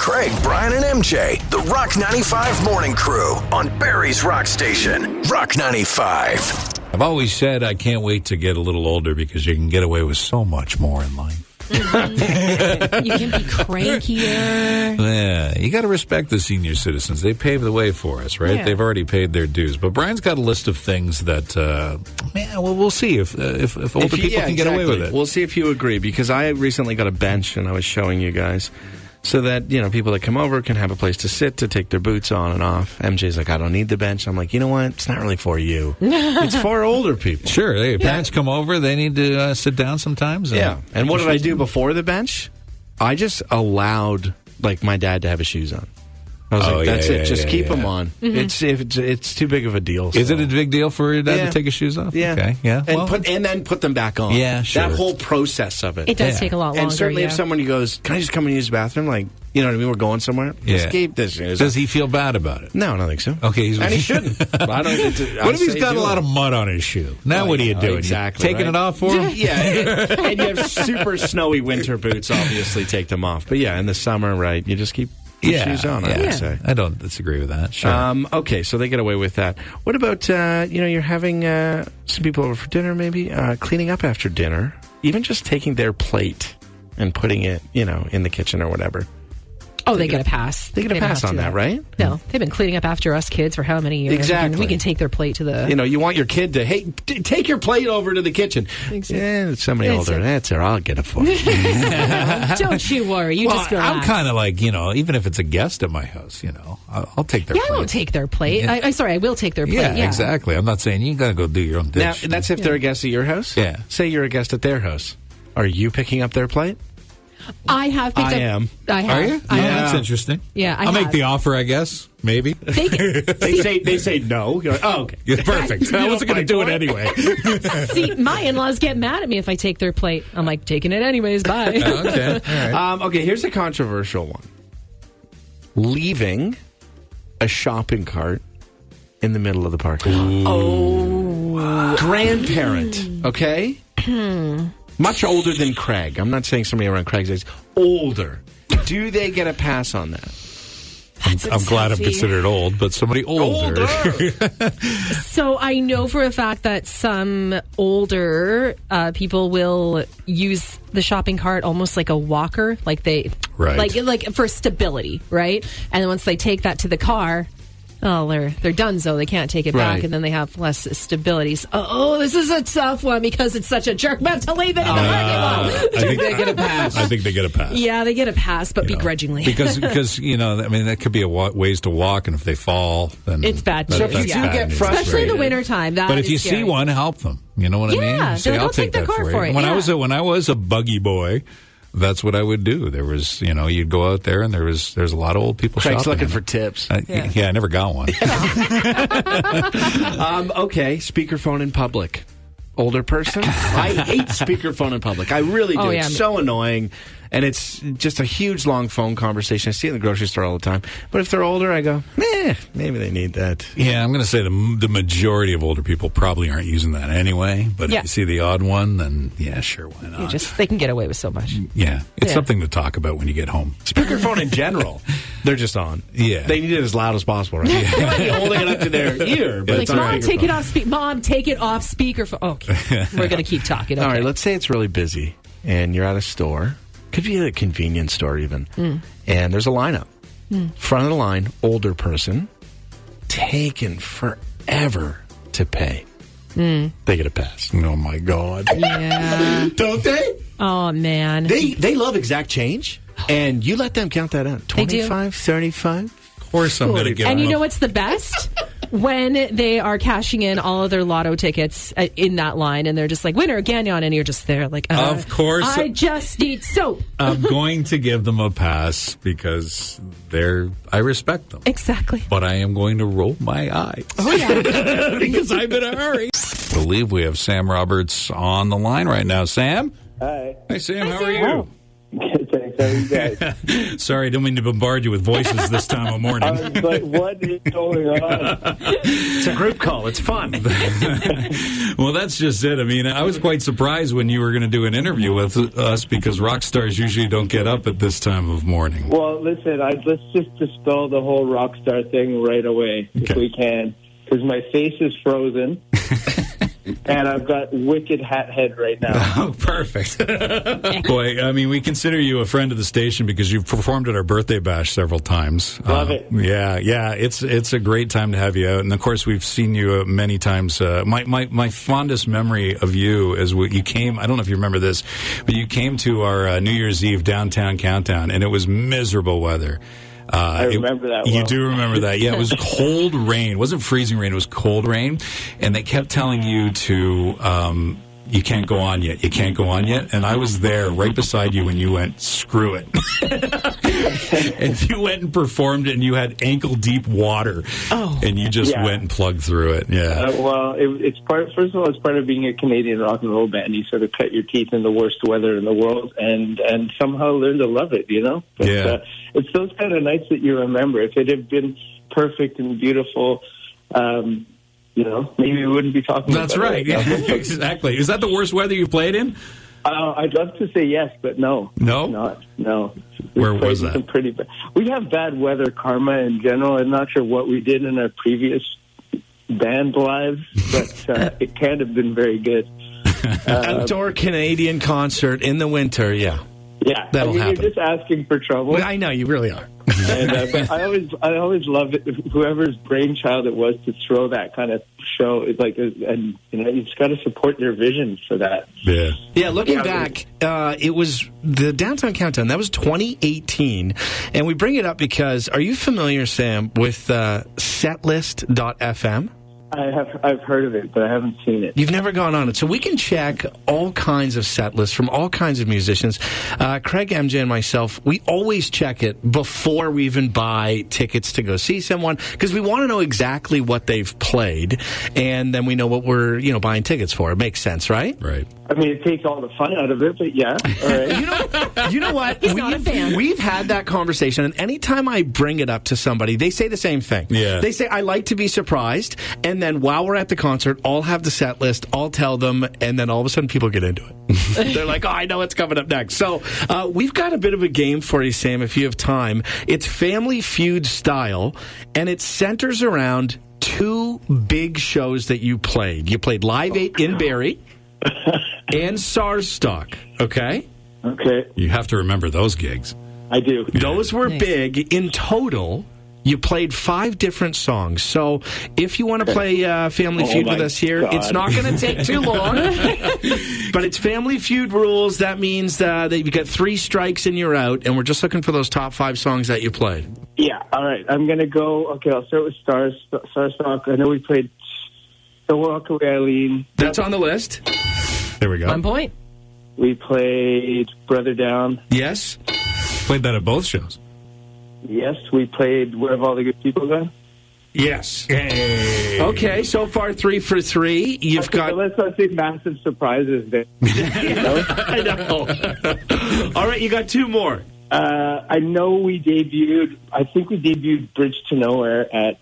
Craig, Brian, and MJ. The Rock 95 Morning Crew on Barrie's Rock Station. Rock 95. I've always said I can't wait to get a little older because you can get away with so much more in life. You can be crankier. Yeah, you got to respect the senior citizens. They pave the way for us, right? Yeah. They've already paid their dues. But Brian's got a list of things that, we'll see if older people can get away with it. We'll see if you agree, because I recently got a bench and I was showing you guys so that, people that come over can have a place to sit, to take their boots on and off. MJ's like, I don't need the bench. I'm like, you know what? It's not really for you. It's for older people. Sure, parents come over, they need to sit down sometimes. And what did I do before the bench? I just allowed, my dad to have his shoes on. I was like, that's it. Just keep them on. Mm-hmm. It's too big of a deal. Is it a big deal for your dad to take his shoes off? Yeah. Okay. Yeah. And then put them back on. Yeah, sure. That whole process of it. It does take a lot longer. And certainly if someone goes, can I just come and use the bathroom? You know what I mean? We're going somewhere. Yeah. Just keep this. Does he feel bad about it? No, I don't think so. Okay. And he shouldn't. What if he's got a lot of mud on his shoe? Now what are you doing? Exactly. You taking it off for him? Yeah. And you have super snowy winter boots, obviously take them off. But in the summer, right, you just keep shoes on, I would say. I don't disagree with that. Sure. Okay, so they get away with that. What about, you're having some people over for dinner, maybe, cleaning up after dinner, even just taking their plate and putting it, in the kitchen or whatever. Oh, they get a pass. They get a pass on that, right? No, they've been cleaning up after us kids for how many years? Exactly. We can take their plate to the... You want your kid to, hey, take your plate over to the kitchen. Exactly. Yeah, somebody older. That's it. I'll get it for you. Don't you worry. You just relax. I'm kind of like, even if it's a guest at my house, I'll take their plate. I won't take their plate. I'm sorry, I will take their plate. Yeah, exactly. I'm not saying you got to go do your own dish. Now, that's if they're a guest at your house? Yeah. Say you're a guest at their house. Are you picking up their plate? I have picked up... am. I have. Are you? That's interesting. Yeah, I'll make the offer, I guess. Maybe. They say no. You're like, oh, okay. Yeah, perfect. I wasn't going to do it anyway. See, my in-laws get mad at me if I take their plate. I'm like, taking it anyways, bye. Okay. All right. Okay, here's a controversial one. Leaving a shopping cart in the middle of the parking lot. Oh. Grandparent, okay? Much older than Craig. I'm not saying somebody around Craig's age. Older. Do they get a pass on that? I'm glad I'm considered old, but somebody older. So I know for a fact that some older people will use the shopping cart almost like a walker, like for stability, right? And then once they take that to the car, they're done, so they can't take it back, and then they have less stability. So, this is a tough one because it's such a jerk move to leave it in the parking lot. I think they get a pass. I think they get a pass. Yeah, they get a pass, but begrudgingly. Because that could be a ways to walk, and if they fall, then it's bad news. So if you get frustrated, especially in the wintertime, but if you see one, help them. You know what I mean? Yeah, I'll take the car for it. When I was a buggy boy, that's what I would do. There was, you'd go out there and there's a lot of old people Craig's shopping. looking for tips. Yeah, I never got one. Okay, speakerphone in public. Older person? I hate speakerphone in public. I really do. It's so annoying. And it's just a huge, long phone conversation. I see it in the grocery store all the time. But if they're older, I go, maybe they need that. Yeah, I'm going to say the majority of older people probably aren't using that anyway. But if you see the odd one, then sure, why not? They can get away with so much. Yeah, it's something to talk about when you get home. Speakerphone in general, they're just on. Yeah. They need it as loud as possible, right? They might be holding it up to their ear. But Mom, take it off Mom, take it off speakerphone. Okay, we're going to keep talking. Okay. All right, let's say it's really busy and you're at a store. Could be a convenience store even. And there's a lineup. Front of the line, older person, taking forever to pay. They get a pass. Oh, my God. Yeah. Don't they? Oh, man. They love exact change, and you let them count that out. 25, 35. Of course I'm going to get And you know what's the best? When they are cashing in all of their lotto tickets in that line, and they're just like, winner, Gagnon, and you're just there like, of course. I just need soap. I'm going to give them a pass because I respect them. Exactly. But I am going to roll my eyes. Oh, yeah. Because I'm in a hurry. I believe we have Sam Roberts on the line right now. Sam? Hi. Hey, Sam, how are you? Thanks, how are you guys? Sorry, I don't mean to bombard you with voices this time of morning. I was like, what is going on? It's a group call. It's fun. Well, that's just it. I mean, I was quite surprised when you were going to do an interview with us because rock stars usually don't get up at this time of morning. Well, listen, let's just dispel the whole rock star thing right away, if we can, because my face is frozen. And I've got wicked hat head right now. Oh, perfect. Boy, I mean, we consider you a friend of the station because you've performed at our birthday bash several times. Love it. Yeah. It's a great time to have you out. And, of course, we've seen you many times. My fondest memory of you is when you came, I don't know if you remember this, but you came to our New Year's Eve downtown countdown, and it was miserable weather. I remember that well. You do remember that. Yeah, it was cold rain. It wasn't freezing rain. It was cold rain. And they kept telling you to, you can't go on yet. You can't go on yet. And I was there right beside you when you went, screw it. And you went and performed and you had ankle-deep water. Oh. And you just went and plugged through it. Yeah. Well, it's part of being a Canadian rock and roll band. You sort of cut your teeth in the worst weather in the world and somehow learn to love it, you know? But, it's those kind of nights that you remember. If it had been perfect and beautiful, maybe we wouldn't be talking about it. That's right. Yeah, exactly. Is that the worst weather you've played in? I'd love to say yes, but no. No? It's not. No. Where was that? Pretty bad. We have bad weather karma in general. I'm not sure what we did in our previous band lives, but it can't have been very good. Outdoor Canadian concert in the winter, yeah. Yeah, that'll happen. You're just asking for trouble. Well, I know, you really are. And, but I always love it. Whoever's brainchild it was to throw that kind of show, it's like, and you just got to support their vision for that. Yeah. Looking back, it was the Downtown Countdown. That was 2018, and we bring it up because are you familiar, Sam, with Setlist.fm? I've heard of it, but I haven't seen it. You've never gone on it. So we can check all kinds of set lists from all kinds of musicians. Craig, MJ, and myself, we always check it before we even buy tickets to go see someone because we want to know exactly what they've played, and then we know what we're buying tickets for. It makes sense, right? Right. I mean, it takes all the fun out of it, but yeah. All right. You know what? He's not a fan. We've had that conversation, and anytime I bring it up to somebody, they say the same thing. Yeah. They say, I like to be surprised, and then while we're at the concert, I'll have the set list, I'll tell them, and then all of a sudden people get into it. They're like, oh, I know what's coming up next. So we've got a bit of a game for you, Sam, if you have time. It's Family Feud style, and it centers around two big shows that you played. You played Live 8 in Barrie and SARSstock, okay? Okay. You have to remember those gigs. I do. Those were big. In total, you played 5 different songs. So if you want to play Family Feud with us here, it's not going to take too long. But it's Family Feud rules. That means that you get 3 strikes and you're out. And we're just looking for those top 5 songs that you played. Yeah, all right. I'm going to go. Okay, I'll start with SARSstock. I know we played Don't Walk Away, Eileen. That's on the list. There we go. 1 point. We played Brother Down. Yes. Played that at both shows. Yes, we played Where Have All the Good People Gone? Yes. Hey. Okay, so far 3 for 3. You've got. So let's not see massive surprises there. I know. All right, you got 2 more. I know we debuted Bridge to Nowhere at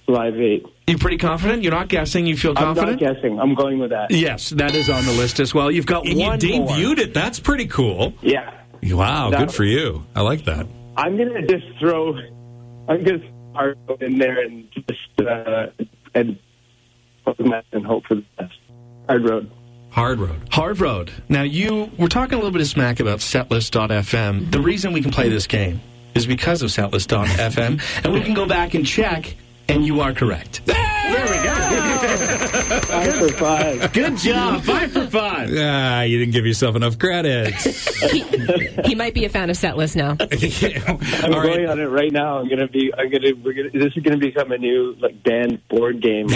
Live 8. You pretty confident? You're not guessing? You feel confident? I'm not guessing. I'm going with that. Yes, that is on the list as well. You've got And one you more. debuted it. That's pretty cool. Yeah. Wow, good for you. I like that. I'm going to just throw Hard Road in there and just and hope for the best. Hard Road. Hard Road. Now, we're talking a little bit of smack about Setlist.fm. The reason we can play this game is because of Setlist.fm, and we can go back and check, and you are correct. There we go. 5 for 5. Good job. 5 for 5. You didn't give yourself enough credit. He might be a fan of Setlist now. I'm going on it right now. This is going to become a new band board game.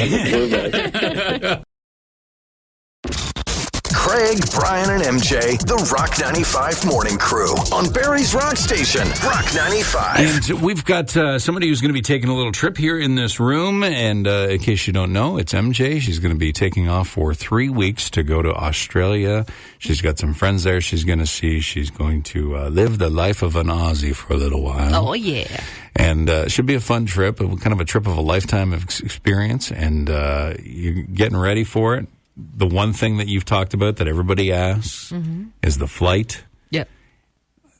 Craig, Brian, and MJ, the Rock 95 Morning Crew on Barrie's Rock Station, Rock 95. And we've got somebody who's going to be taking a little trip here in this room. And in case you don't know, it's MJ. She's going to be taking off for 3 weeks to go to Australia. She's got some friends there she's going to see. She's going to live the life of an Aussie for a little while. Oh, yeah. And it should be a fun trip, kind of a trip of a lifetime of experience. And you're getting ready for it. The one thing that you've talked about that everybody asks is the flight. Yep.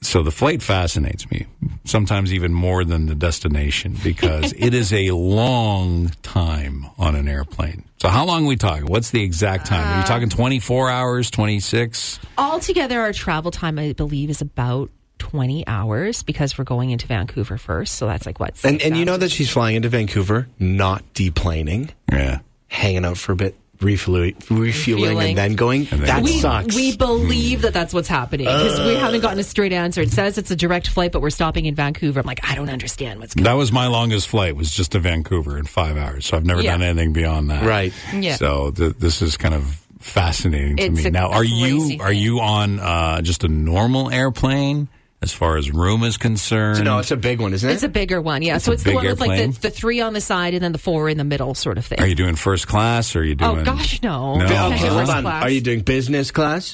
So the flight fascinates me, sometimes even more than the destination, because it is a long time on an airplane. So how long are we talking? What's the exact time? Are you talking 24 hours, 26? Altogether, our travel time, I believe, is about 20 hours because we're going into Vancouver first. So that's like what? And you know that she's flying into Vancouver, not deplaning. Yeah. Hanging out for a bit. Refueling and then going. That sucks. We believe that that's what's happening because we haven't gotten a straight answer. It says it's a direct flight, but we're stopping in Vancouver. I'm like, I don't understand what's going on. That was my longest flight, was just to Vancouver in 5 hours. So I've never done anything beyond that. Right. Yeah. So this is kind of fascinating to me. Now, are you on just a normal airplane? As far as room is concerned? No, it's a big one, isn't it? It's a bigger one, yeah. So it's the one with like the 3 on the side and then the 4 in the middle sort of thing. Are you doing first class or are you doing... Oh, gosh, no. No? Okay, hold on. Are you doing business class?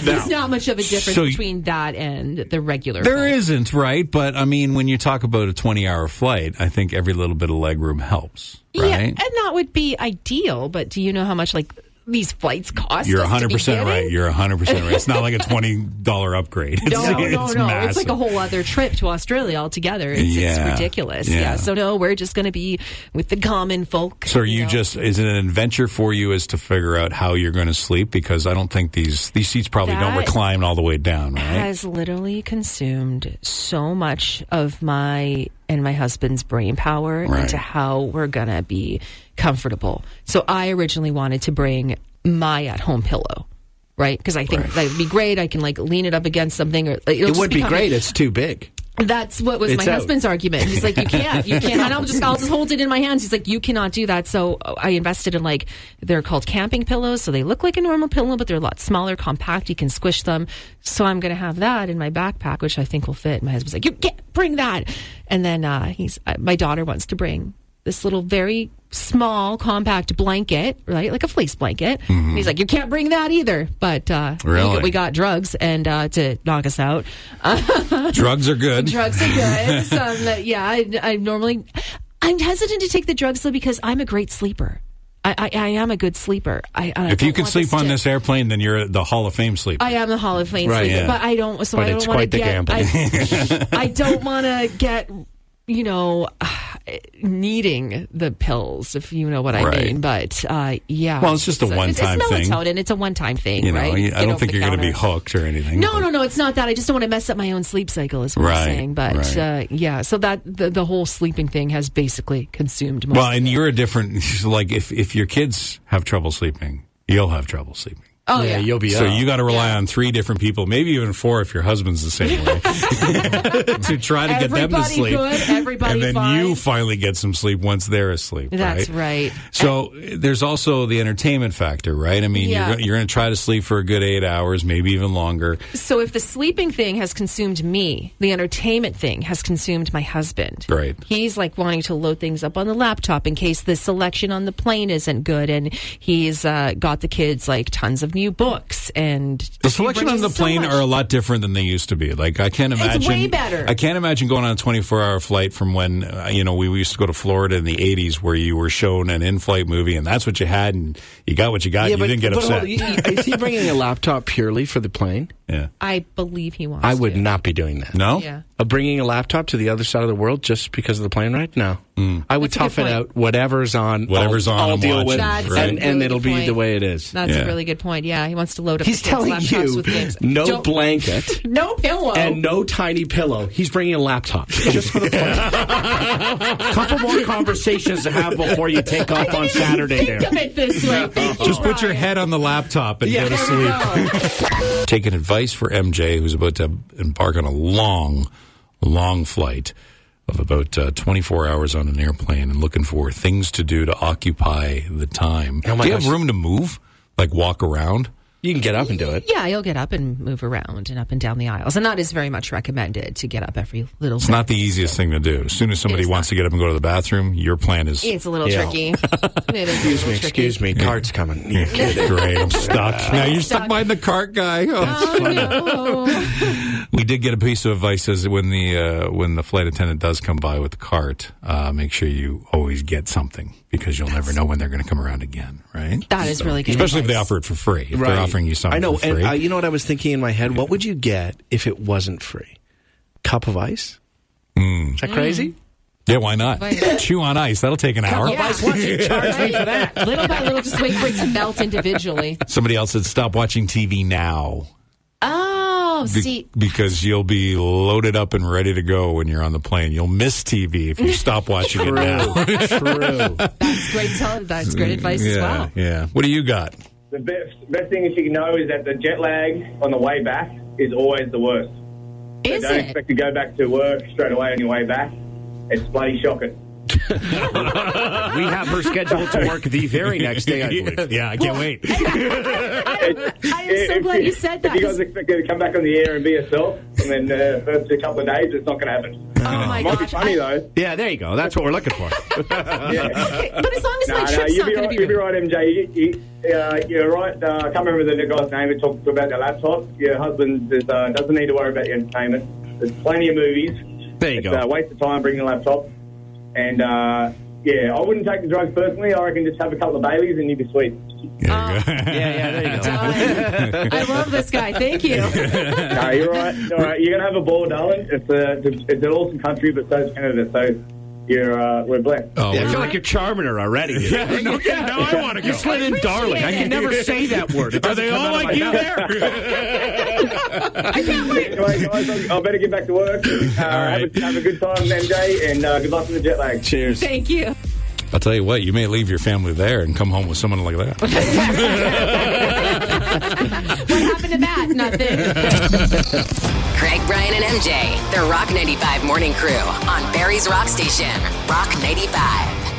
There's not much of a difference between that and the regular There flight. isn't, right? But, I mean, when you talk about a 20-hour flight, I think every little bit of legroom helps, right? Yeah, and that would be ideal, but do you know how much, like... these flights cost. You're 100% right. You're 100% right. It's not like a $20 upgrade. No. Massive. It's like a whole other trip to Australia altogether. It's ridiculous. Yeah. So no, we're just going to be with the common folk. So are you is it an adventure for you as to figure out how you're going to sleep? Because I don't think these seats probably don't recline all the way down, right? Has literally consumed so much of my and my husband's brain power into how we're going to be comfortable. So I originally wanted to bring my at-home pillow, right? Because I think that would be great. I can like lean it up against something. Or it would be great. It's too big. That's what was my husband's argument. He's like, you can't. And I'll just hold it in my hands. He's like, you cannot do that. So I invested in they're called camping pillows. So they look like a normal pillow, but they're a lot smaller, compact. You can squish them. So I'm going to have that in my backpack, which I think will fit. My husband's like, you can't bring that. And then my daughter wants to bring this little very small, compact blanket, right? Like a fleece blanket. Mm-hmm. And he's like, you can't bring that either. But we got drugs and to knock us out. Drugs are good. Drugs are good. I'm hesitant to take the drugs, though, because I'm a great sleeper. I am a good sleeper. If you can sleep on this airplane, then you're the Hall of Fame sleeper. I am the Hall of Fame sleeper. Yeah. But I don't. So but I don't want to get. Gamble. I don't want to get. Needing the pills, if you know what I mean. But, yeah. Well, it's just a one-time thing. It's melatonin. It's a one-time thing, right? I don't think you're going to be hooked or anything. No, it's not that. I just don't want to mess up my own sleep cycle, is what I'm saying. But, so that the whole sleeping thing has basically consumed most of it. You're a different, like, if your kids have trouble sleeping, you'll have trouble sleeping. Oh, yeah. You'll be So you got to rely on 3 different people, maybe even 4 if your husband's the same way, to try to get them to sleep. Everybody and then fine. you finally get some sleep once they're asleep. That's right. So there's also the entertainment factor, right? I mean, you're going to try to sleep for a good 8 hours, maybe even longer. So if the sleeping thing has consumed me, the entertainment thing has consumed my husband. Right. He's like wanting to load things up on the laptop in case the selection on the plane isn't good, and he's got the kids like tons of new books, and the selection on the plane are a lot different than they used to be. Like I can't imagine. It's way better. I can't imagine going on a 24-hour flight from when we used to go to Florida in the 80s, where you were shown an in-flight movie, and that's what you had, and you got what you got. And you didn't get upset. Is he bringing a laptop purely for the plane? Yeah, I believe he wants. I would not be doing that. No. Yeah. Bringing a laptop to the other side of the world just because of the plane ride? No. I would tough it out. Whatever's on, I'll deal with, and it'll be the way it is. That's a really good point. Yeah, he wants to load up. He's telling you with games. No blanket, no pillow, and no tiny pillow. He's bringing a laptop just for the plane. Couple more conversations to have before you take off on Saturday. Think of it this way. Just put your head on the laptop and go to sleep. Taking advice for MJ, who's about to embark on a long flight of about 24 hours on an airplane and looking for things to do to occupy the time. Do you have room to move? Like walk around? You can get up and do it. Yeah, you'll get up and move around and up and down the aisles. And that is very much recommended to get up every little bit. It's not the easiest thing to do. As soon as somebody wants to get up and go to the bathroom, your plan is... It's a little tricky. Excuse me. Cart's coming. Yeah, great, I'm stuck. Now you're stuck behind the cart guy. No. We did get a piece of advice as when the flight attendant does come by with the cart, make sure you always get something because you'll never know when they're going to come around again, right? That is really good Especially advice. if they offer it for free. If they're offering you something for free. And you know what I was thinking in my head? What would you get if it wasn't free? Cup of ice? Is that crazy? Yeah, why not? Chew on ice. That'll take an hour. Yeah. What's it? Charge me for that. Little by little, just wait for it to melt individually. Somebody else said, stop watching TV now. Oh, see. Because you'll be loaded up and ready to go when you're on the plane. You'll miss TV if you stop watching it now. True. That's great advice as well. Yeah. What do you got? The best thing that you can know is that the jet lag on the way back is always the worst. Is Don't it? expect to go back to work straight away on your way back. It's bloody shocking. We have her scheduled to work the very next day, I believe. Yeah, I can't wait. I am so glad you said that. If you guys expect her to come back on the air and be herself, and then first couple of days, it's not going to happen. Oh my Might be gosh. funny, though. Yeah, there you go. That's what we're looking for. Yeah. Okay, but as long as my trip's you'll not be going right, to you'll be be right, MJ. You're right. I can't remember the guy's name who talked about the laptop. Your husband doesn't need to worry about your entertainment. There's plenty of movies. There you It's go. a waste of time bringing the laptop. And, yeah, I wouldn't take the drugs personally. I reckon just have a couple of Baileys and you'd be sweet. Yeah, there you go. I love this guy. Thank you. No, you're right. All right. You're going to have a ball, darling. It's an awesome country, but so is Canada. So we're blessed. Oh, Yeah, I feel like you're charming her already. Now I want to go. You slid in darling. I can never say that word. It Are they all like you there? I can't wait. Anyway, guys, I better get back to work. right. Have a good time, MJ, and good luck with the jet lag. Cheers. Thank you. I'll tell you what, you may leave your family there and come home with someone like that. What happened to that? Nothing. Craig, Brian, and MJ, the Rock 95 Morning Crew on Barry's Rock Station, Rock 95.